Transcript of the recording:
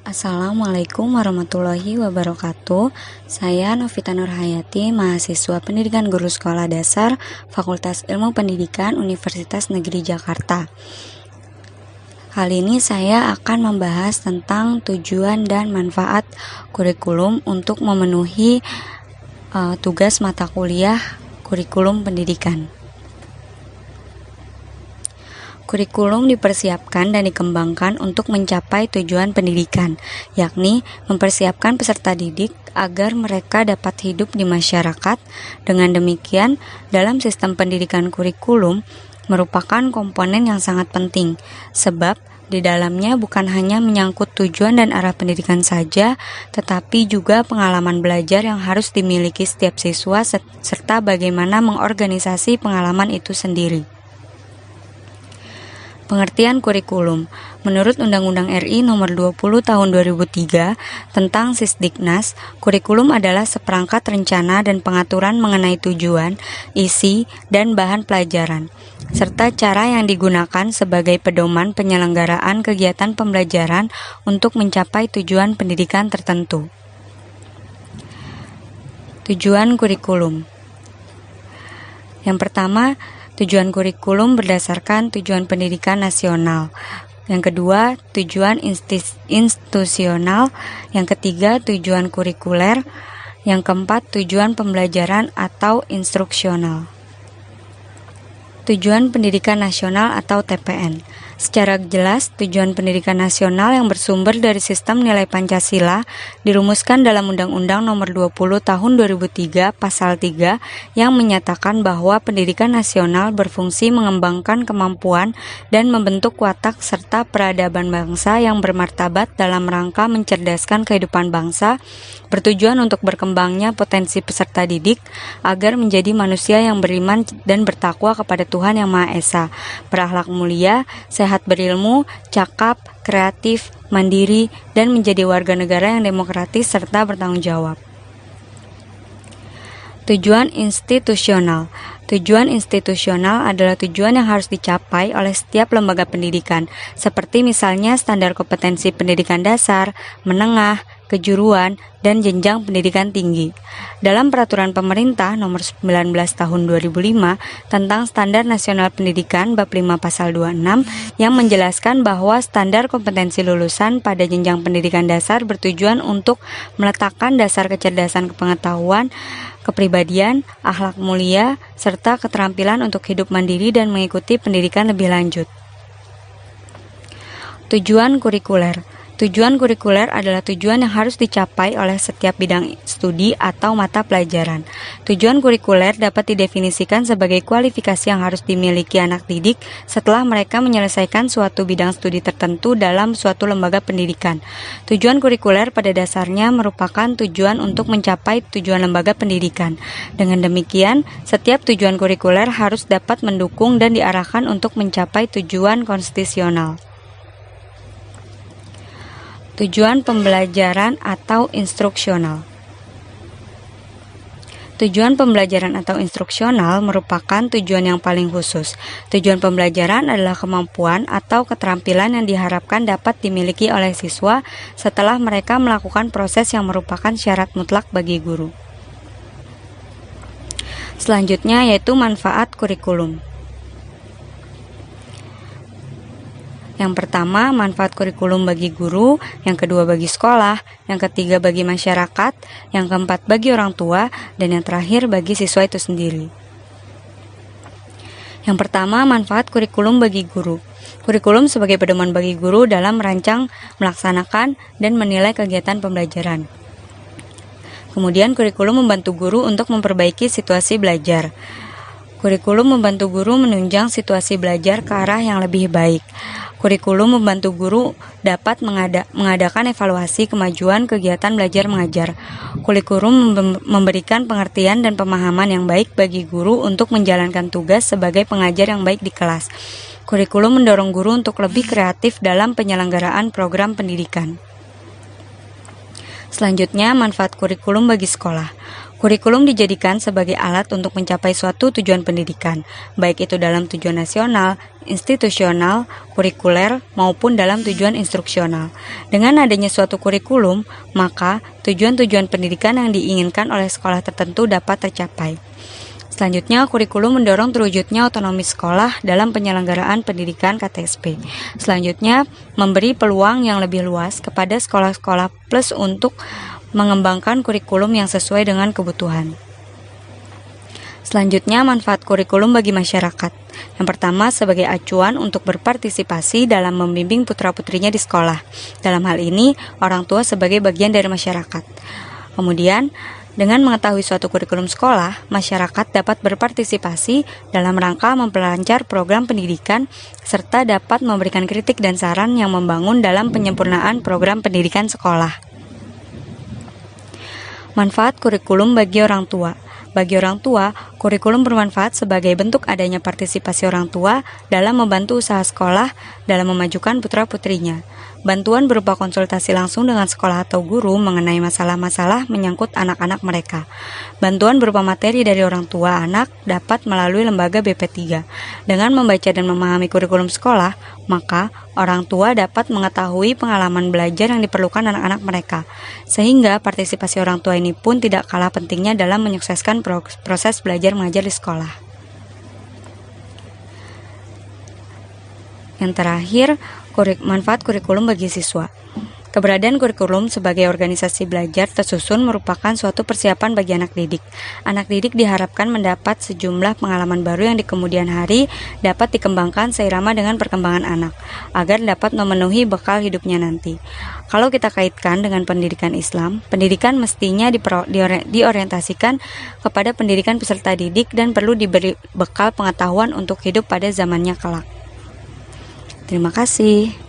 Assalamualaikum warahmatullahi wabarakatuh. Saya Novita Nurhayati, mahasiswa Pendidikan Guru Sekolah Dasar Fakultas Ilmu Pendidikan Universitas Negeri Jakarta. Kali ini saya akan membahas tentang tujuan dan manfaat kurikulum untuk memenuhi tugas mata kuliah kurikulum pendidikan. Kurikulum dipersiapkan dan dikembangkan untuk mencapai tujuan pendidikan, yakni mempersiapkan peserta didik agar mereka dapat hidup di masyarakat. Dengan demikian, dalam sistem pendidikan kurikulum merupakan komponen yang sangat penting, sebab di dalamnya bukan hanya menyangkut tujuan dan arah pendidikan saja, tetapi juga pengalaman belajar yang harus dimiliki setiap siswa serta bagaimana mengorganisasi pengalaman itu sendiri. Pengertian kurikulum. Menurut Undang-Undang RI Nomor 20 Tahun 2003 tentang Sisdiknas, kurikulum adalah seperangkat rencana dan pengaturan mengenai tujuan, isi, dan bahan pelajaran, serta cara yang digunakan sebagai pedoman penyelenggaraan kegiatan pembelajaran untuk mencapai tujuan pendidikan tertentu. Tujuan kurikulum. Yang pertama, tujuan kurikulum berdasarkan tujuan pendidikan nasional. Yang kedua, tujuan institusional. Yang ketiga, tujuan kurikuler. Yang keempat, tujuan pembelajaran atau instruksional. Tujuan pendidikan nasional atau TPN. Secara jelas, tujuan pendidikan nasional yang bersumber dari sistem nilai Pancasila dirumuskan dalam Undang-Undang Nomor 20 Tahun 2003 Pasal 3 yang menyatakan bahwa pendidikan nasional berfungsi mengembangkan kemampuan dan membentuk watak serta peradaban bangsa yang bermartabat dalam rangka mencerdaskan kehidupan bangsa, bertujuan untuk berkembangnya potensi peserta didik agar menjadi manusia yang beriman dan bertakwa kepada Tuhan Yang Maha Esa, berakhlak mulia, sehat berilmu, cakap, kreatif, mandiri, dan menjadi warga negara yang demokratis serta bertanggung jawab. Tujuan institusional. Tujuan institusional adalah tujuan yang harus dicapai oleh setiap lembaga pendidikan, seperti misalnya standar kompetensi pendidikan dasar, menengah, kejuruan, dan jenjang pendidikan tinggi. Dalam Peraturan Pemerintah Nomor 19 Tahun 2005 tentang Standar Nasional Pendidikan Bab 5 Pasal 26 yang menjelaskan bahwa standar kompetensi lulusan pada jenjang pendidikan dasar bertujuan untuk meletakkan dasar kecerdasan pengetahuan, kepribadian, akhlak mulia, serta keterampilan untuk hidup mandiri dan mengikuti pendidikan lebih lanjut. Tujuan kurikuler. Tujuan kurikuler adalah tujuan yang harus dicapai oleh setiap bidang studi atau mata pelajaran. Tujuan kurikuler dapat didefinisikan sebagai kualifikasi yang harus dimiliki anak didik setelah mereka menyelesaikan suatu bidang studi tertentu dalam suatu lembaga pendidikan. Tujuan kurikuler pada dasarnya merupakan tujuan untuk mencapai tujuan lembaga pendidikan. Dengan demikian, setiap tujuan kurikuler harus dapat mendukung dan diarahkan untuk mencapai tujuan konstitusional. Tujuan pembelajaran atau instruksional. Tujuan pembelajaran atau instruksional merupakan tujuan yang paling khusus. Tujuan pembelajaran adalah kemampuan atau keterampilan yang diharapkan dapat dimiliki oleh siswa setelah mereka melakukan proses yang merupakan syarat mutlak bagi guru. Selanjutnya yaitu manfaat kurikulum. Yang pertama, manfaat kurikulum bagi guru, yang kedua bagi sekolah, yang ketiga bagi masyarakat, yang keempat bagi orang tua, dan yang terakhir bagi siswa itu sendiri. Yang pertama, manfaat kurikulum bagi guru. Kurikulum sebagai pedoman bagi guru dalam merancang, melaksanakan, dan menilai kegiatan pembelajaran. Kemudian, kurikulum membantu guru untuk memperbaiki situasi belajar. Kurikulum membantu guru menunjang situasi belajar ke arah yang lebih baik. Kurikulum membantu guru dapat mengadakan evaluasi kemajuan kegiatan belajar mengajar. Kurikulum memberikan pengertian dan pemahaman yang baik bagi guru untuk menjalankan tugas sebagai pengajar yang baik di kelas. Kurikulum mendorong guru untuk lebih kreatif dalam penyelenggaraan program pendidikan. Selanjutnya, manfaat kurikulum bagi sekolah. Kurikulum dijadikan sebagai alat untuk mencapai suatu tujuan pendidikan, baik itu dalam tujuan nasional, institusional, kurikuler, maupun dalam tujuan instruksional. Dengan adanya suatu kurikulum, maka tujuan-tujuan pendidikan yang diinginkan oleh sekolah tertentu dapat tercapai. Selanjutnya, kurikulum mendorong terwujudnya otonomi sekolah dalam penyelenggaraan pendidikan KTSP. Selanjutnya, memberi peluang yang lebih luas kepada sekolah-sekolah plus untuk mengembangkan kurikulum yang sesuai dengan kebutuhan. Selanjutnya, manfaat kurikulum bagi masyarakat. Yang pertama, sebagai acuan untuk berpartisipasi dalam membimbing putra-putrinya di sekolah. Dalam hal ini, orang tua sebagai bagian dari masyarakat. Kemudian, dengan mengetahui suatu kurikulum sekolah, masyarakat dapat berpartisipasi dalam rangka memperlancar program pendidikan serta dapat memberikan kritik dan saran yang membangun dalam penyempurnaan program pendidikan sekolah. Manfaat kurikulum bagi orang tua. Bagi orang tua, kurikulum bermanfaat sebagai bentuk adanya partisipasi orang tua dalam membantu usaha sekolah dalam memajukan putra-putrinya. Bantuan berupa konsultasi langsung dengan sekolah atau guru mengenai masalah-masalah menyangkut anak-anak mereka. Bantuan berupa materi dari orang tua anak dapat melalui lembaga BP3. Dengan membaca dan memahami kurikulum sekolah, maka orang tua dapat mengetahui pengalaman belajar yang diperlukan anak-anak mereka. Sehingga partisipasi orang tua ini pun tidak kalah pentingnya dalam menyukseskan proses belajar mengajar di sekolah. Yang terakhir, manfaat kurikulum bagi siswa. Keberadaan kurikulum sebagai organisasi belajar tersusun merupakan suatu persiapan bagi anak didik. Anak didik diharapkan mendapat sejumlah pengalaman baru yang di kemudian hari dapat dikembangkan seirama dengan perkembangan anak, agar dapat memenuhi bekal hidupnya nanti. Kalau kita kaitkan dengan pendidikan Islam, pendidikan mestinya diorientasikan kepada pendidikan peserta didik dan perlu diberi bekal pengetahuan untuk hidup pada zamannya kelak. Terima kasih.